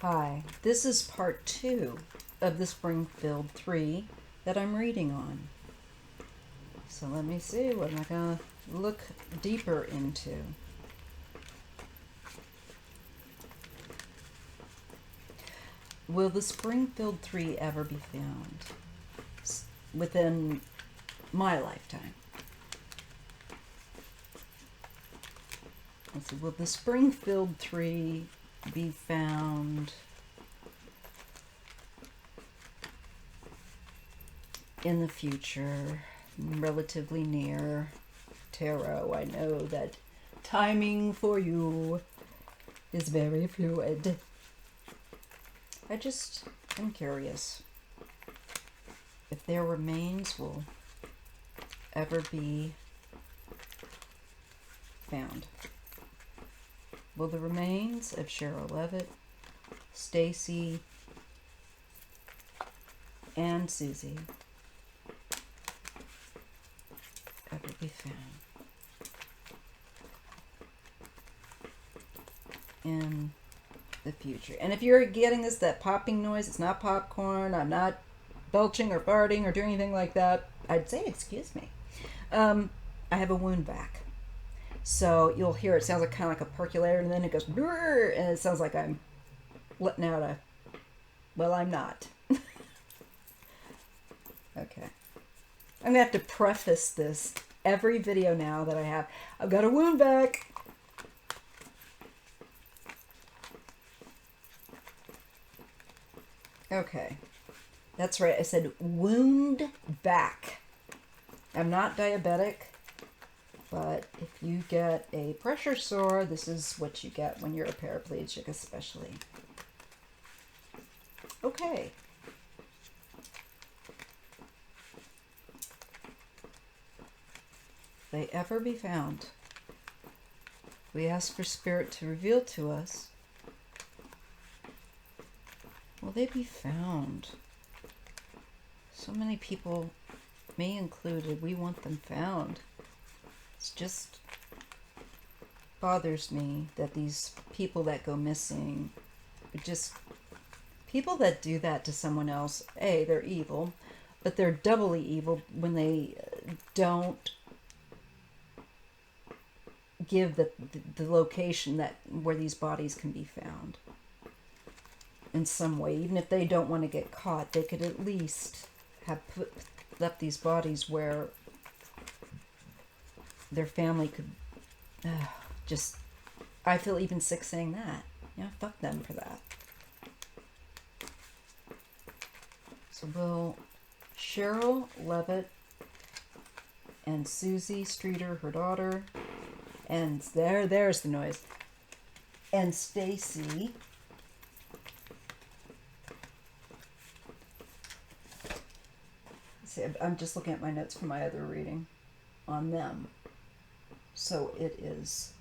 Hi, this is part 2 of the Springfield 3 that I'm reading on. So let me see, what am I going to look deeper into? Will the Springfield 3 ever be found within my lifetime? Let's see, will the Springfield 3 be found in the future, relatively near? Tarot, I know that timing for you is very fluid. I just am curious if their remains will ever be found. Will the remains of Cheryl Levitt, Stacy, and Susie ever be found in the future? And if you're getting that popping noise, it's not popcorn. I'm not belching or farting or doing anything like that. I'd say excuse me. I have a wound vac. So you'll hear it sounds like kind of like a percolator, and then it goes brrr, and it sounds like I'm letting out a. Well, I'm not. Okay. I'm gonna have to preface this every video now that I have. I've got a wound vac. Okay. That's right. I said wound vac. I'm not diabetic. But if you get a pressure sore, this is what you get when you're a paraplegic, especially. Okay. If they ever be found, we ask for Spirit to reveal to us. Will they be found? So many people, me included, we want them found. It just bothers me that these people that go missing, people that do that to someone else, A, they're evil, but they're doubly evil when they don't give the location where these bodies can be found in some way. Even if they don't want to get caught, they could at least have left these bodies where their family could I feel even sick saying that. Yeah, fuck them for that. So will Cheryl Levitt and Susie Streeter, her daughter, and there's the noise, and Stacy see, I'm just looking at my notes from my other reading on them. So it is.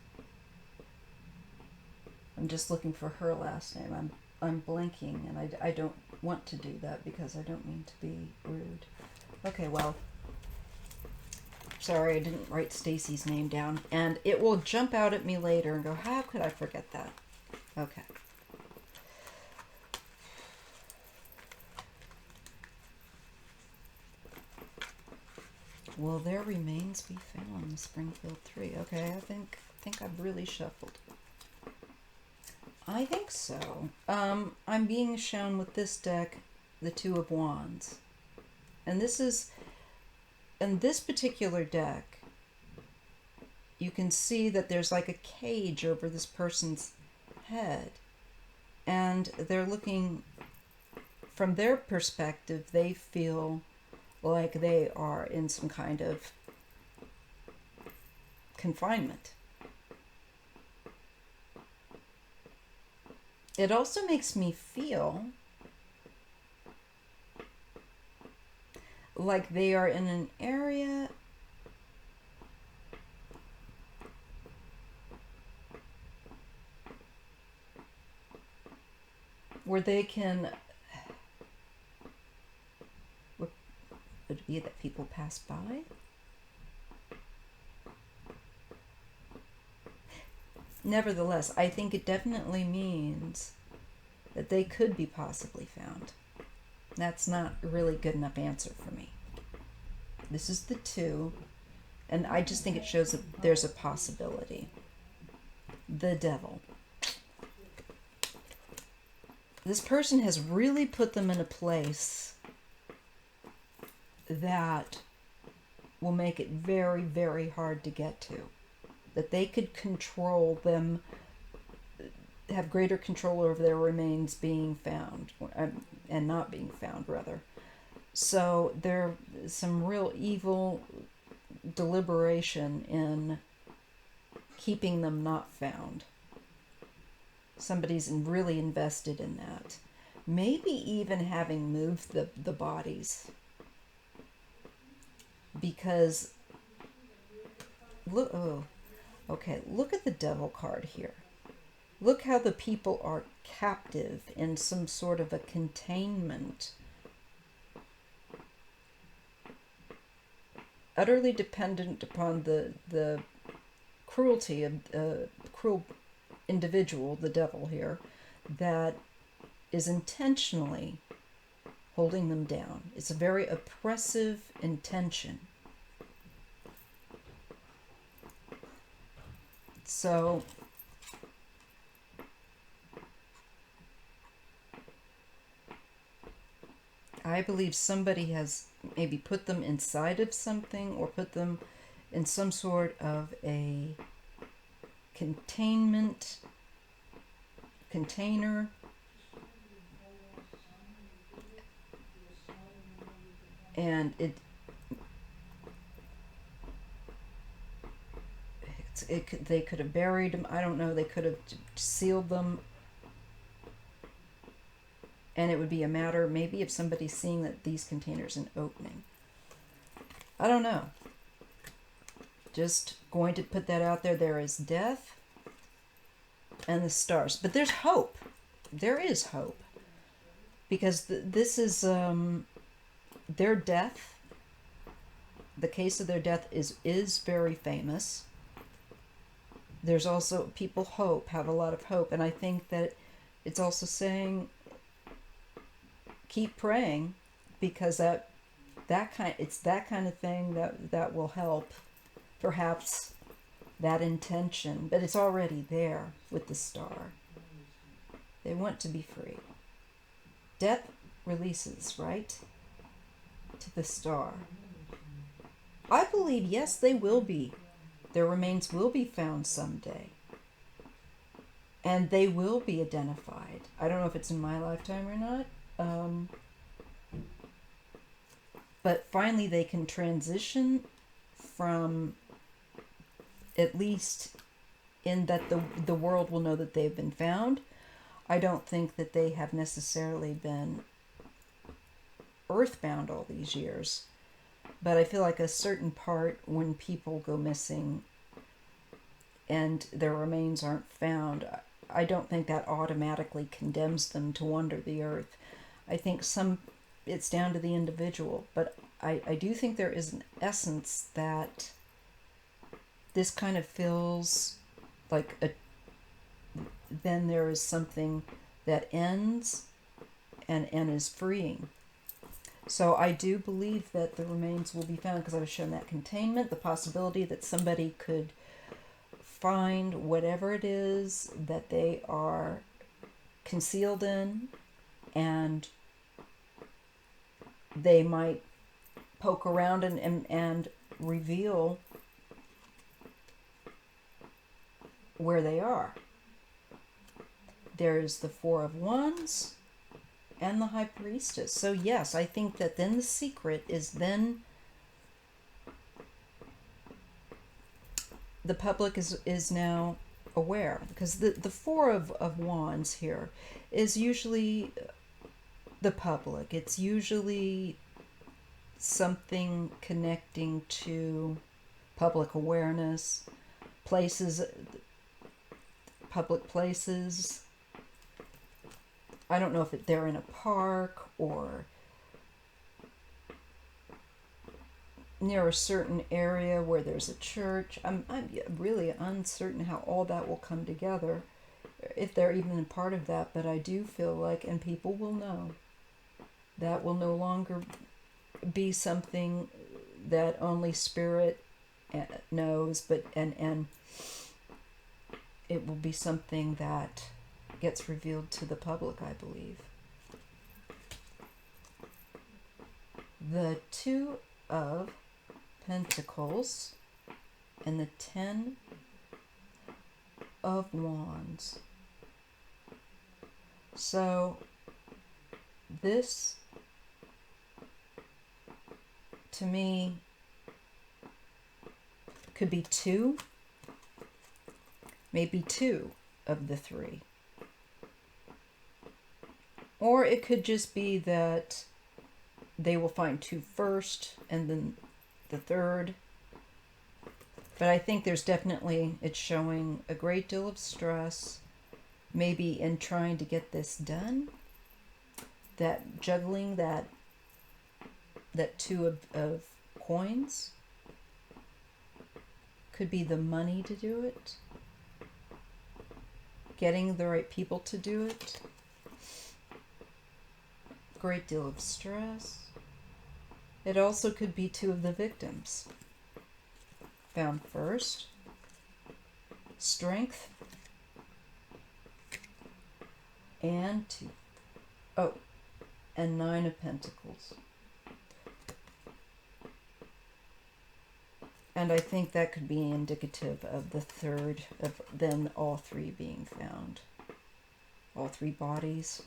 I'm just looking for her last name. I'm blanking, and I don't want to do that because I don't mean to be rude. Okay, well, sorry I didn't write Stacy's name down, and it will jump out at me later and go, how could I forget that? Okay. Will their remains be found in Springfield 3? Okay, I think I've really shuffled. I think so. I'm being shown with this deck the Two of Wands. And this is, in this particular deck, you can see that there's like a cage over this person's head. And they're looking, from their perspective, they feel like they are in some kind of confinement. It also makes me feel like they are in an area where they can, would it be that people pass by? Nevertheless, I think it definitely means that they could be possibly found. That's not a really good enough answer for me. This is the 2, and I just think it shows that there's a possibility. The Devil. This person has really put them in a place that will make it very, very hard to get to. That they could control them, have greater control over their remains being found, and not being found, rather. So there's some real evil deliberation in keeping them not found. Somebody's really invested in that. Maybe even having moved the bodies. Because, look, look at the Devil card here. Look how the people are captive in some sort of a containment. Utterly dependent upon the cruelty of a cruel individual, the Devil here, that is intentionally holding them down. It's a very oppressive intention. So I believe somebody has maybe put them inside of something, or put them in some sort of a container, and they could have buried them. I don't know. They could have sealed them, and it would be a matter maybe of somebody seeing that these containers an opening. I don't know. Just going to put that out there. There is death and the stars, but there's hope. There is hope, because this is their death. The case of their death is very famous. There's also people have a lot of hope, and I think that it's also saying keep praying, because it's that kind of thing that will help. Perhaps that intention, but it's already there with the star. They want to be free. Death releases, right, to the star. I believe, yes, they will be. Their remains will be found someday. And they will be identified. I don't know if it's in my lifetime or not. But finally they can transition from, at least in that the world will know that they've been found. I don't think that they have necessarily been earthbound all these years. But I feel like a certain part, when people go missing and their remains aren't found, I don't think that automatically condemns them to wander the earth. I think it's down to the individual. But I do think there is an essence that this kind of feels like then there is something that ends and is freeing. So I do believe that the remains will be found, because I was shown that containment, the possibility that somebody could find whatever it is that they are concealed in, and they might poke around and reveal where they are. There's the Four of Wands and the High Priestess. So yes, I think that then the secret is then the public is now aware, because the Four of Wands here is usually the public. It's usually something connecting to public awareness, places, public places. I don't know if they're in a park or near a certain area where there's a church. I'm really uncertain how all that will come together if they're even a part of that, but I do feel like, and people will know, that will no longer be something that only spirit knows, but and it will be something that gets revealed to the public, I believe. The Two of Pentacles and the Ten of Wands. So this, to me, could be two, maybe two of the three. Or it could just be that they will find two first and then the third. But I think there's definitely, it's showing a great deal of stress, maybe in trying to get this done. That juggling that two of coins could be the money to do it. Getting the right people to do it. Great deal of stress. It also could be two of the victims. Found first. Strength. And two. Oh, and Nine of Pentacles. And I think that could be indicative of the third, of then all three being found. All three bodies.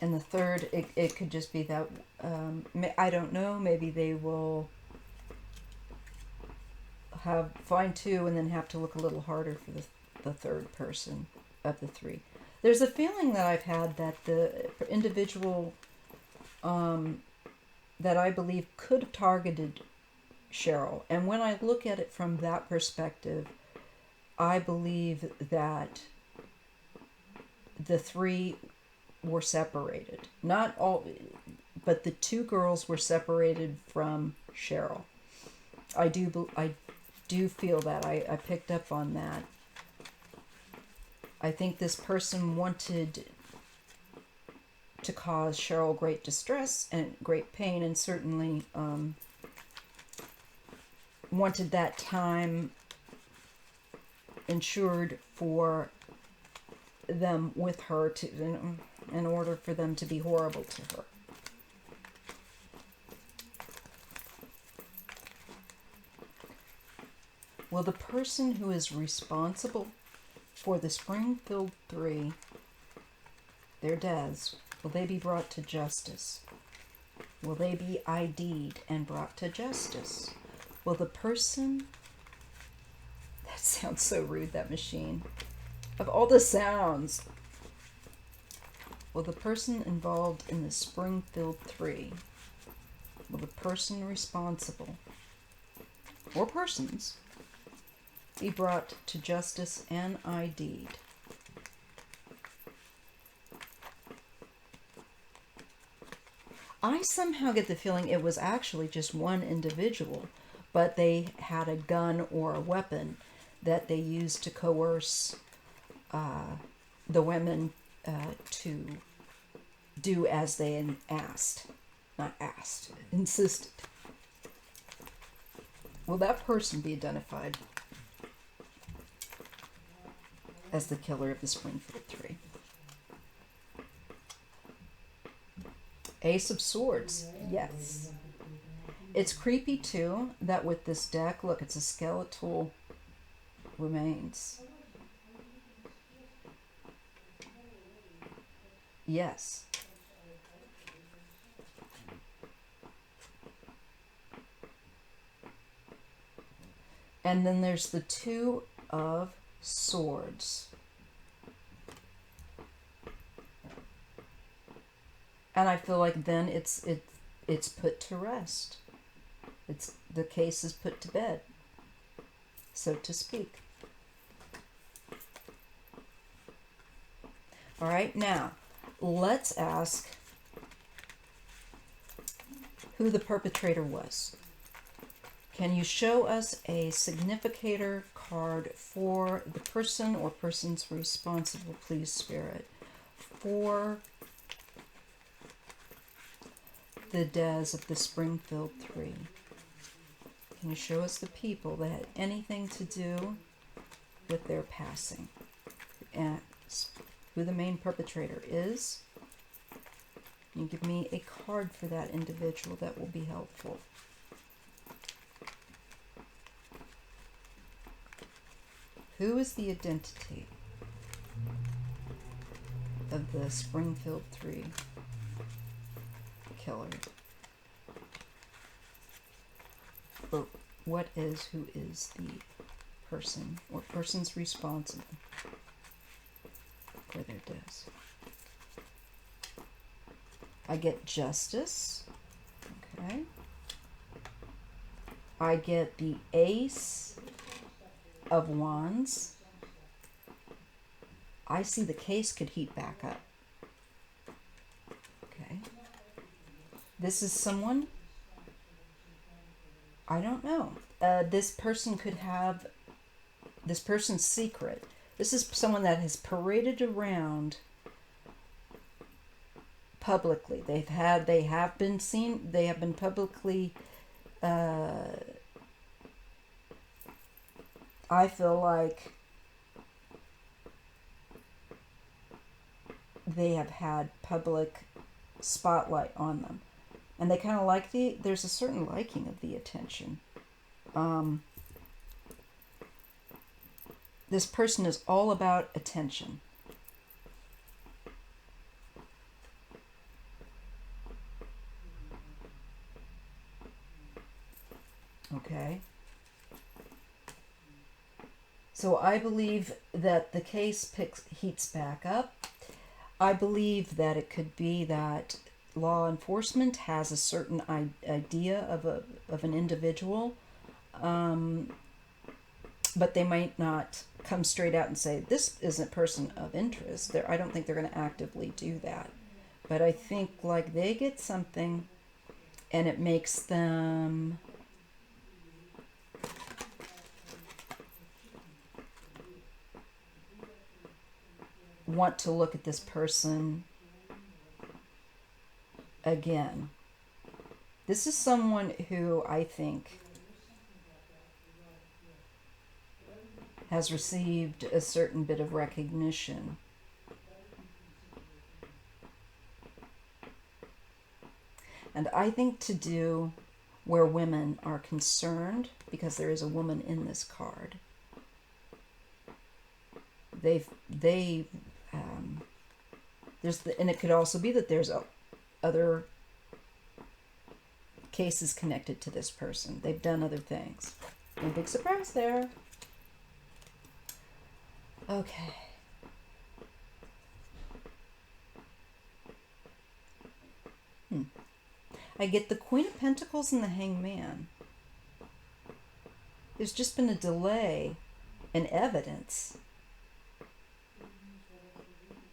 And the third, it could just be that, I don't know, maybe they will find two and then have to look a little harder for the third person of the three. There's a feeling that I've had that the individual that I believe could have targeted Cheryl. And when I look at it from that perspective, I believe that the three were separated. Not all, but the two girls were separated from Cheryl. I do feel that. I picked up on that. I think this person wanted to cause Cheryl great distress and great pain, and certainly wanted that time ensured for them with her to, in order for them to be horrible to her. Will the person who is responsible for the Springfield 3, their deaths, will they be brought to justice? Will they be ID'd and brought to justice? Will the person... That sounds so rude, that machine. Of all the sounds. Will the person involved in the Springfield 3, will the person responsible, or persons, be brought to justice and ID'd? I somehow get the feeling it was actually just one individual, but they had a gun or a weapon that they used to coerce the women to do as they insisted. Will that person be identified as the killer of the Springfield 3? Ace of Swords, yes. It's creepy too that with this deck, look, it's a skeletal remains. Yes. And then there's the Two of Swords. And I feel like then it's put to rest. The case is put to bed, so to speak. All right, now let's ask who the perpetrator was. Can you show us a significator card for the person or persons responsible, please, Spirit, for the deaths of the Springfield 3? Can you show us the people that had anything to do with their passing? And who the main perpetrator is? Can you give me a card for that individual that will be helpful? Who is the identity of the Springfield 3 killer? Or who is the person or persons responsible for their deaths? I get justice. Okay. I get the Ace of Wands. I see the case could heat back up. Okay. This is someone, I don't know. This person could have, this person's secret. This is someone that has paraded around publicly. They have been seen, they have been publicly, I feel like they have had public spotlight on them. And they kind of like there's a certain liking of the attention. This person is all about attention. Okay. So I believe that the case heats back up. I believe that it could be that law enforcement has a certain idea of an individual, but they might not come straight out and say, this isn't a person of interest. I don't think they're going to actively do that. But I think like they get something and it makes them want to look at this person again. This is someone who I think has received a certain bit of recognition. And I think to do where women are concerned, because there is a woman in this card, and it could also be that there's other cases connected to this person. They've done other things. No big surprise there. Okay. I get the Queen of Pentacles and the Hangman. There's just been a delay in evidence.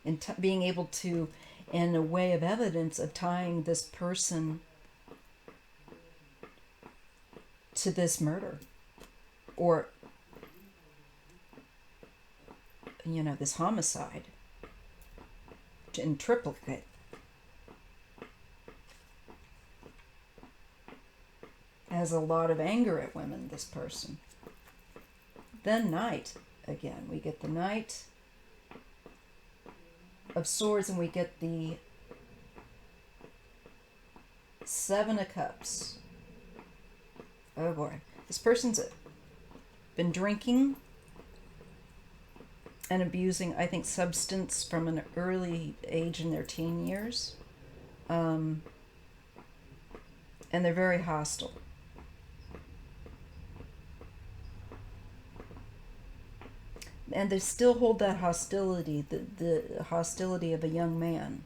In being able to, in a way of evidence of tying this person to this murder. Or, this homicide. In triplicate. Has a lot of anger at women, this person. Then Knight, again. We get the Knight of Swords and we get the Seven of Cups. Oh boy. This person's been drinking and abusing, I think, substance from an early age in their teen years. And they're very hostile. And they still hold that hostility, the hostility of a young man.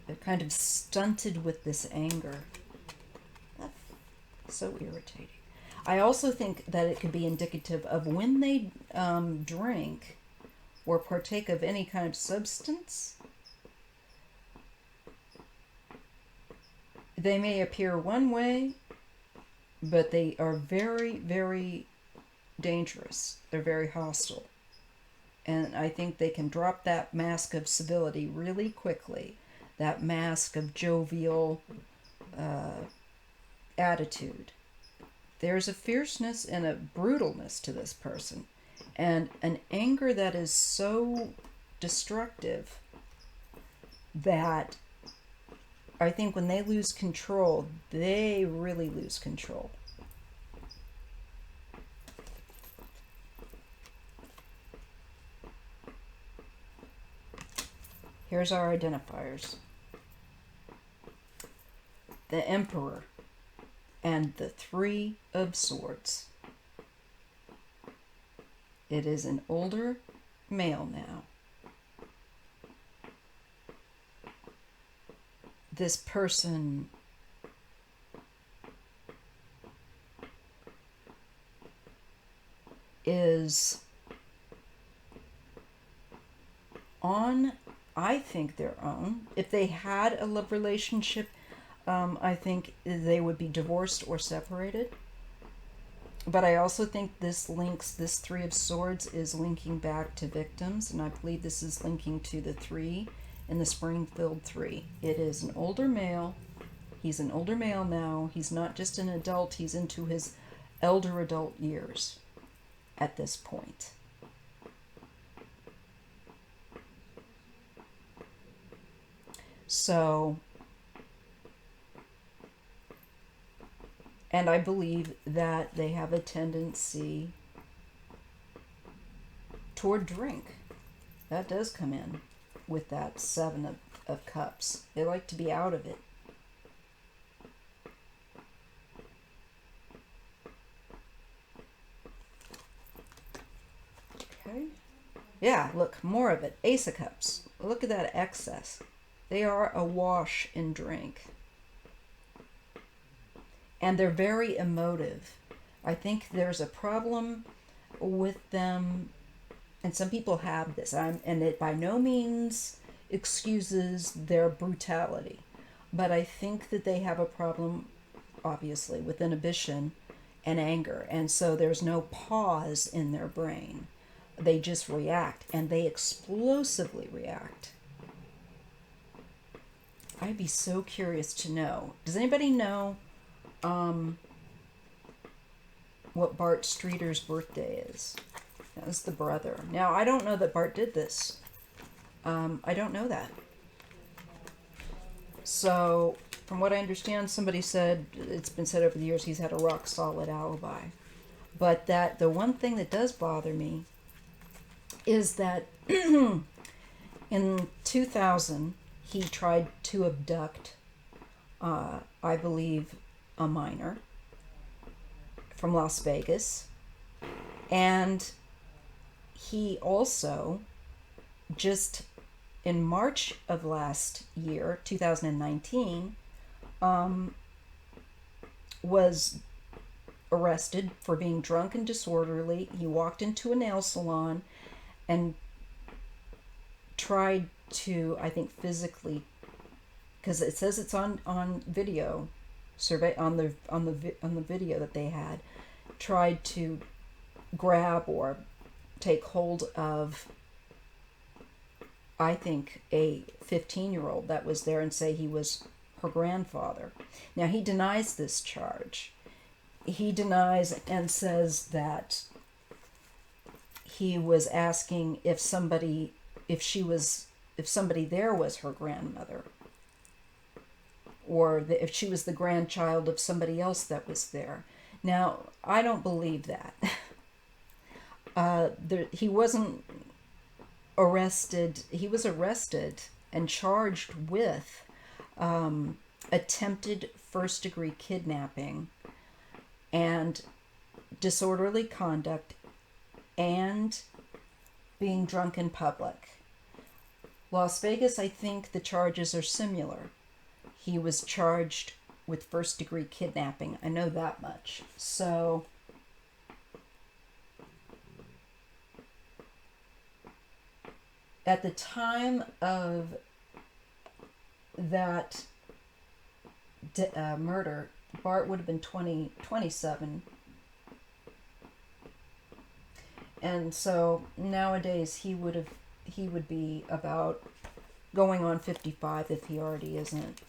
They're kind of stunted with this anger. That's so irritating. I also think that it could be indicative of when they drink or partake of any kind of substance. They may appear one way, but they are very, very dangerous. They're very hostile. And I think they can drop that mask of civility really quickly, that mask of jovial attitude. There's a fierceness and a brutalness to this person, and an anger that is so destructive that I think when they lose control, they really lose control. Here's our identifiers. The Emperor and the Three of Swords. It is an older male now. This person is on, I think, their own. If they had a love relationship, I think they would be divorced or separated. But I also think this Three of Swords is linking back to victims, and I believe this is linking to the 3 in the Springfield 3. It is an older male. He's an older male now. He's not just an adult, he's into his elder adult years at this point. So, and I believe that they have a tendency toward drink. That does come in with that 7 of Cups. They like to be out of it. Okay. Yeah, look, more of it. Ace of Cups. Look at that excess. They are awash in drink. And they're very emotive. I think there's a problem with them, and some people have this, and it by no means excuses their brutality. But I think that they have a problem, obviously, with inhibition and anger. And so there's no pause in their brain. They just react, and they explosively react. I'd be so curious to know. Does anybody know what Bart Streeter's birthday is? That was the brother. Now, I don't know that Bart did this. I don't know that. So, from what I understand, somebody said, it's been said over the years, he's had a rock solid alibi. But that the one thing that does bother me is that in 2000, he tried to abduct, I believe, a minor from Las Vegas. And he also, just in March of last year, 2019, was arrested for being drunk and disorderly. He walked into a nail salon and tried to, I think, physically, because it says it's on video, survey on the video that they had, tried to grab or take hold of, I think, a 15-year-old that was there and say he was her grandfather. Now, he denies this charge. He denies and says that he was asking if somebody there was her grandmother, or if she was the grandchild of somebody else that was there. Now, I don't believe that. He wasn't arrested. He was arrested and charged with attempted first-degree kidnapping and disorderly conduct and being drunk in public. Las Vegas, I think the charges are similar. He was charged with first-degree kidnapping. I know that much. So, at the time of that murder, Bart would have been 27. And so nowadays he would be about going on 55 if he already isn't.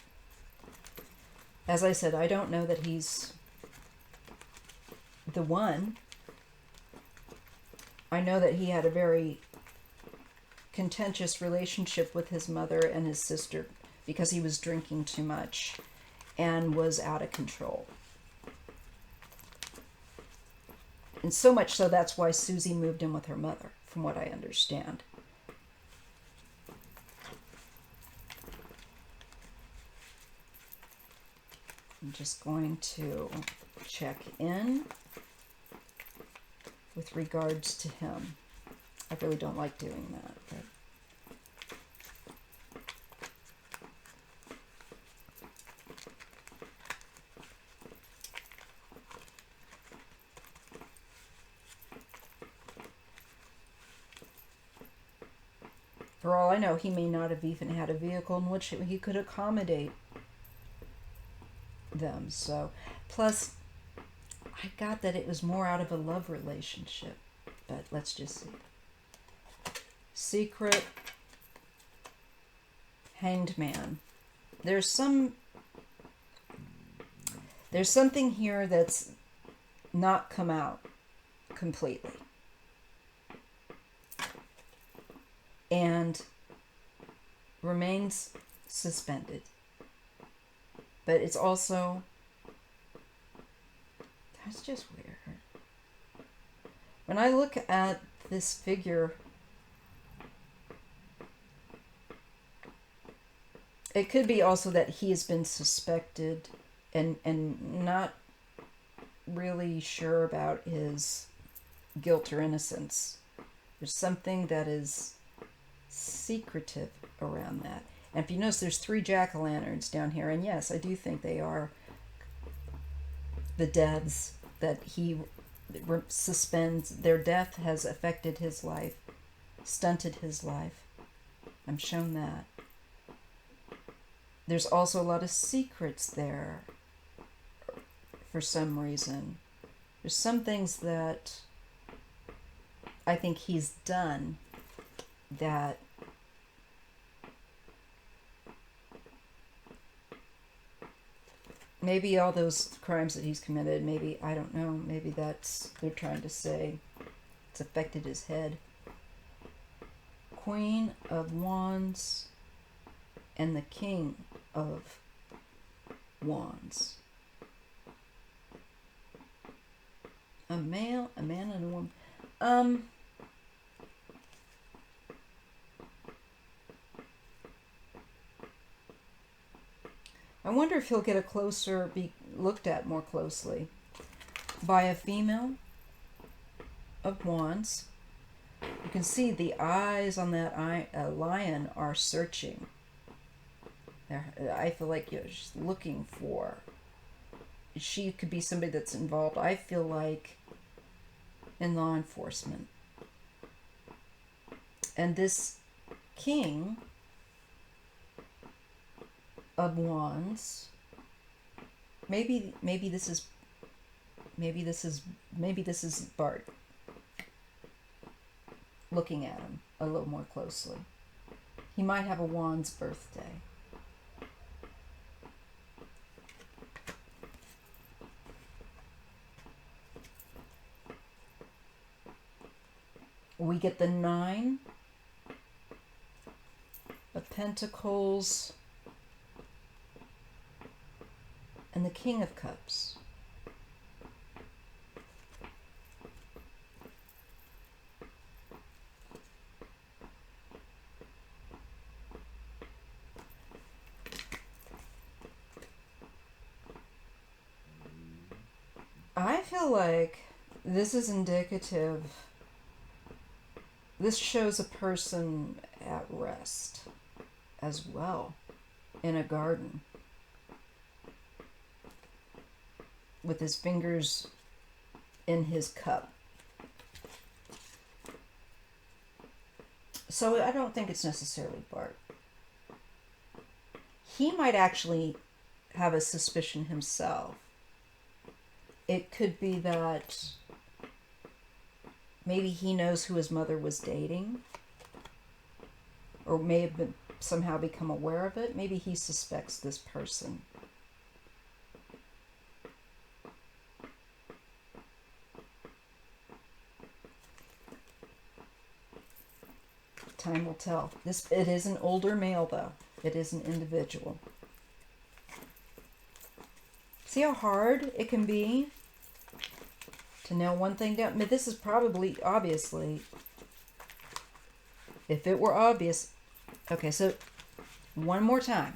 As I said, I don't know that he's the one. I know that he had a very contentious relationship with his mother and his sister because he was drinking too much and was out of control. And so much so that's why Susie moved in with her mother, from what I understand. I'm just going to check in with regards to him. I really don't like doing that, but for all I know, he may not have even had a vehicle in which he could accommodate them. So, plus, I got that it was more out of a love relationship, but let's just see. Secret, Hanged Man. There's something here that's not come out completely. And remains suspended. But it's also, that's just weird. When I look at this figure, it could be also that he has been suspected and not really sure about his guilt or innocence. There's something that is secretive around that. And if you notice, there's 3 jack-o'-lanterns down here. And yes, I do think they are the deaths that he suspends. Their death has affected his life, stunted his life. I'm shown that. There's also a lot of secrets there for some reason. There's some things that I think he's done that maybe all those crimes that he's committed, maybe, I don't know, maybe that's, they're trying to say it's affected his head. Queen of Wands and the King of Wands. A man and a woman. I wonder if he'll get be looked at more closely by a female of Wands. You can see the eyes on that lion are searching. I feel like you're just looking for. She could be somebody that's involved, I feel like, in law enforcement. And this King of Wands, maybe this is Bart looking at him a little more closely. He might have a Wands birthday. We get the 9 of Pentacles and the King of Cups. I feel like this is indicative. This shows a person at rest as well in a garden with his fingers in his cup. So I don't think it's necessarily Bart. He might actually have a suspicion himself. It could be that maybe he knows who his mother was dating, or may have been somehow become aware of it. Maybe he suspects this person. Time will tell. It is an older male, though. It is an individual. See how hard it can be to nail one thing down? I mean, this is probably, obviously, if it were obvious. Okay, so one more time.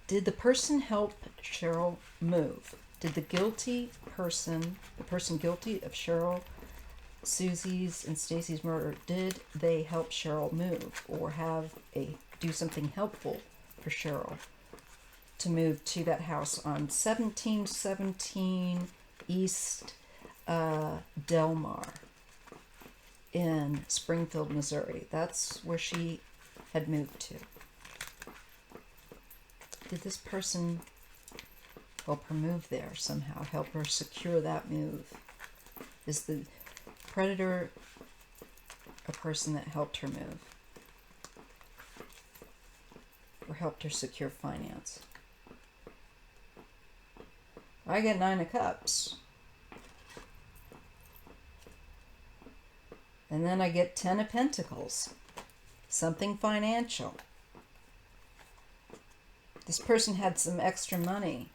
Did the person help Cheryl move? Did the person guilty of Cheryl, Susie's, and Stacy's murder, did they help Cheryl move or do something helpful for Cheryl to move to that house on 1717 East Delmar in Springfield, Missouri? That's where she had moved to. Did this person help her move there somehow, help her secure that move? Is the predator a person that helped her move? Or helped her secure finance? I get 9 of Cups. And then I get 10 of Pentacles. Something financial. This person had some extra money.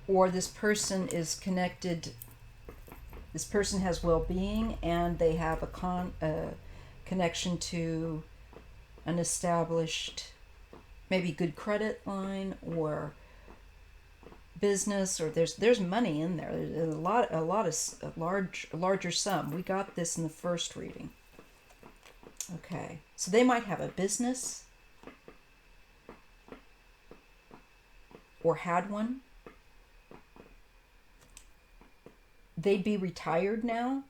Or this person is connected. This person has well-being, and they have a connection to an established, maybe good credit line or business, or there's money in there. There's a larger sum. We got this in the first reading. Okay, so they might have a business or had one. They'd be retired now.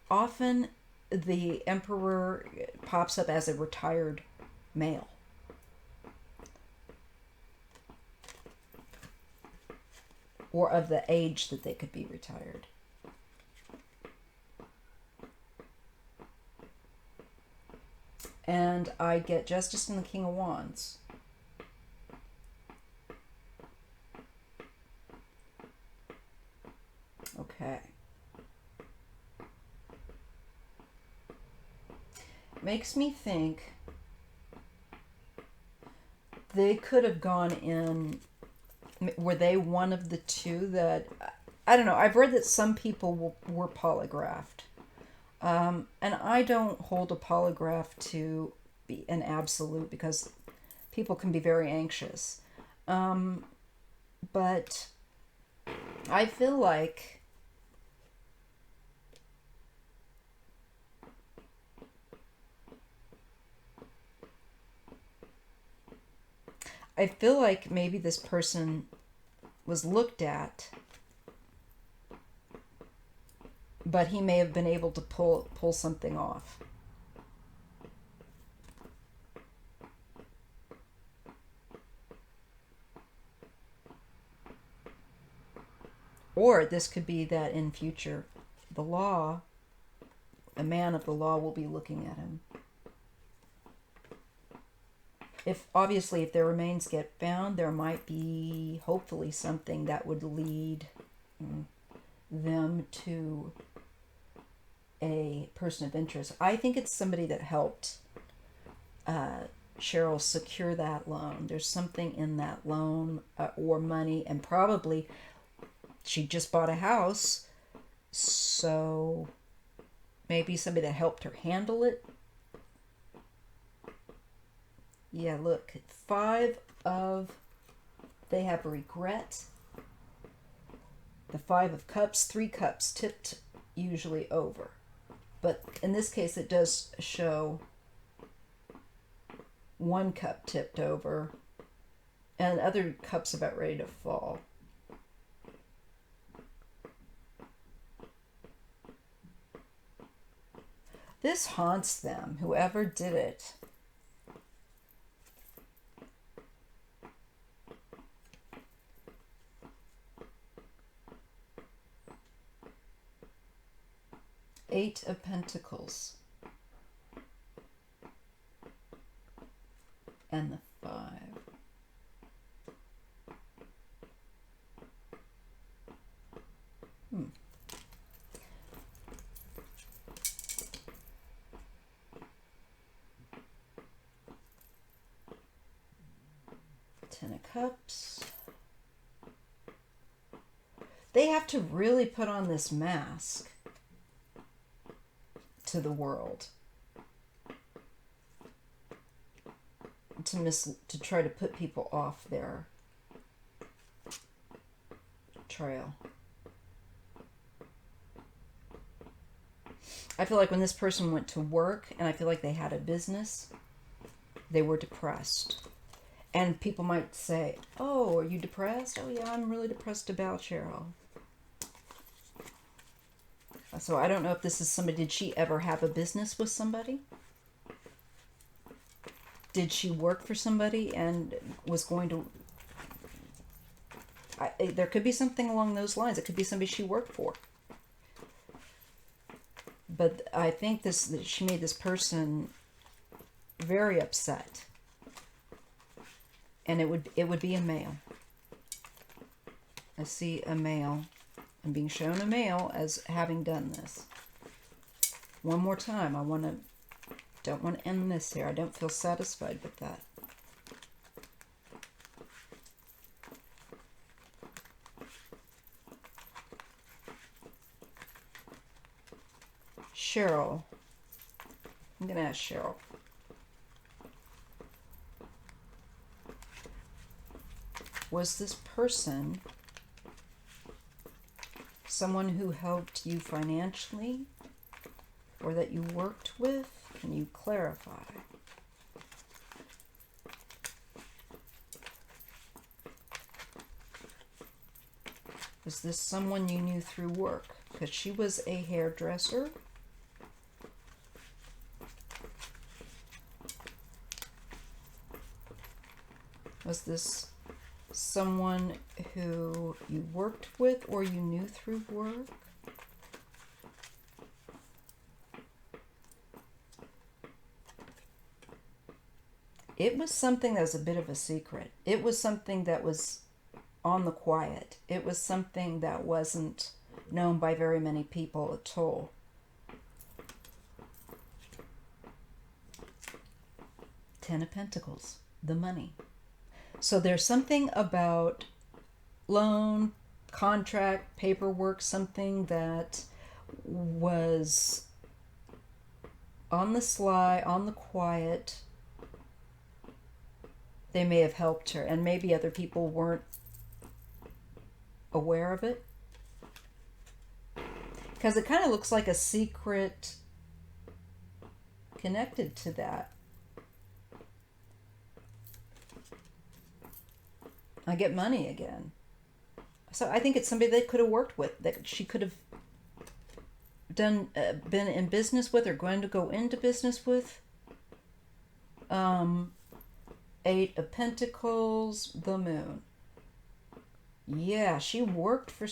Often the Emperor pops up as a retired male. Or of the age that they could be retired. And I get Justice and the King of Wands. Okay. Makes me think they could have gone in. Were they one of the two that, I don't know, I've read that some people were polygraphed. And I don't hold a polygraph to be an absolute, because people can be very anxious. But I feel like maybe this person was looked at, but he may have been able to pull something off. Or this could be that in future, the law, a man of the law will be looking at him. If their remains get found, there might be hopefully something that would lead them to a person of interest. I think it's somebody that helped Cheryl secure that loan. There's something in that loan or money, and probably she just bought a house, so maybe somebody that helped her handle it. Yeah, look, they have regret. The 5 of Cups, 3 cups tipped usually over. But in this case, it does show 1 cup tipped over and other cups about ready to fall. This haunts them, whoever did it. Eight of Pentacles. And the 5. Ten of Cups. They have to really put on this mask to the world to try to put people off their trail. I feel like when this person went to work and I feel like they had a business, they were depressed. And people might say, oh, are you depressed? Oh, yeah, I'm really depressed about Cheryl. So I don't know if this is somebody, did she ever have a business with somebody? Did she work for somebody and was going to... there could be something along those lines. It could be somebody she worked for. But I think she made this person very upset. And it would be a male. I see a male. I'm being shown a male as having done this. One more time. Don't want to end this here. I don't feel satisfied with that. Cheryl. I'm going to ask Cheryl. Was this person someone who helped you financially or that you worked with? Can you clarify? Was this someone you knew through work? Because she was a hairdresser. Was this someone who you worked with or you knew through work? It was something that was a bit of a secret. It was something that was on the quiet. It was something that wasn't known by very many people at all. Ten of Pentacles, the money. So there's something about loan, contract, paperwork, something that was on the sly, on the quiet. They may have helped her, and maybe other people weren't aware of it. Because it kind of looks like a secret connected to that. I get money again. So I think it's somebody they could have worked with, that she could have been in business with or going to go into business with. Eight of Pentacles, the Moon. Yeah, she worked for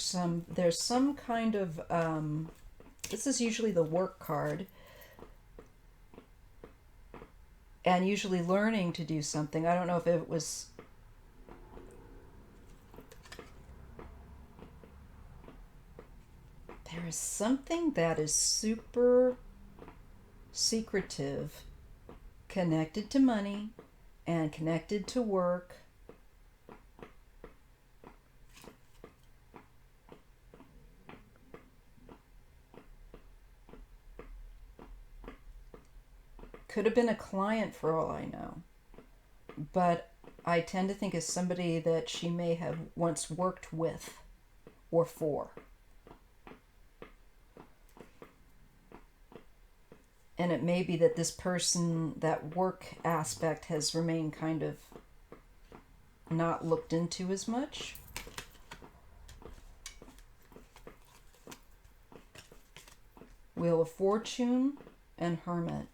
there's some kind of, this is usually the work card. And usually learning to do something. I don't know if it was... There is something that is super secretive, connected to money and connected to work. Could have been a client for all I know. But I tend to think it's somebody that she may have once worked with or for. And it may be that this person, that work aspect has remained kind of not looked into as much. Wheel of Fortune and Hermit.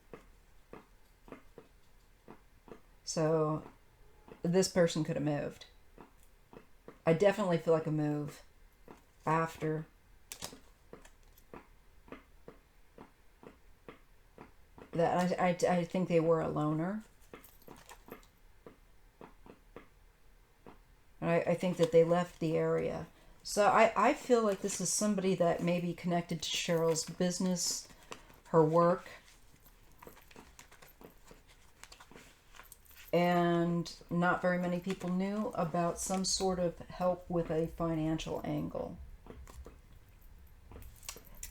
So this person could have moved. I definitely feel like a move after. That I think they were a loner. I think that they left the area. So I feel like this is somebody that may be connected to Cheryl's business, her work, and not very many people knew about some sort of help with a financial angle.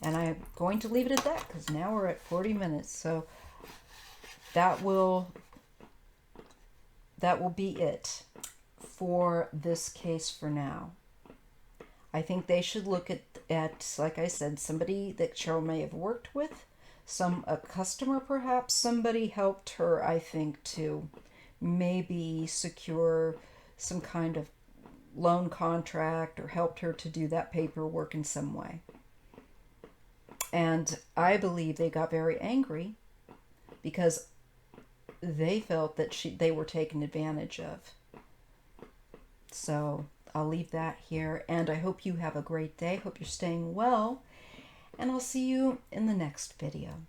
And I'm going to leave it at that because now we're at 40 minutes. So that will be it for this case for now. I think they should look at like I said, somebody that Cheryl may have worked with, a customer perhaps. Somebody helped her, I think, to maybe secure some kind of loan contract or helped her to do that paperwork in some way. And I believe they got very angry because they felt that they were taken advantage of. So I'll leave that here, and I hope you have a great day. Hope you're staying well, and I'll see you in the next video.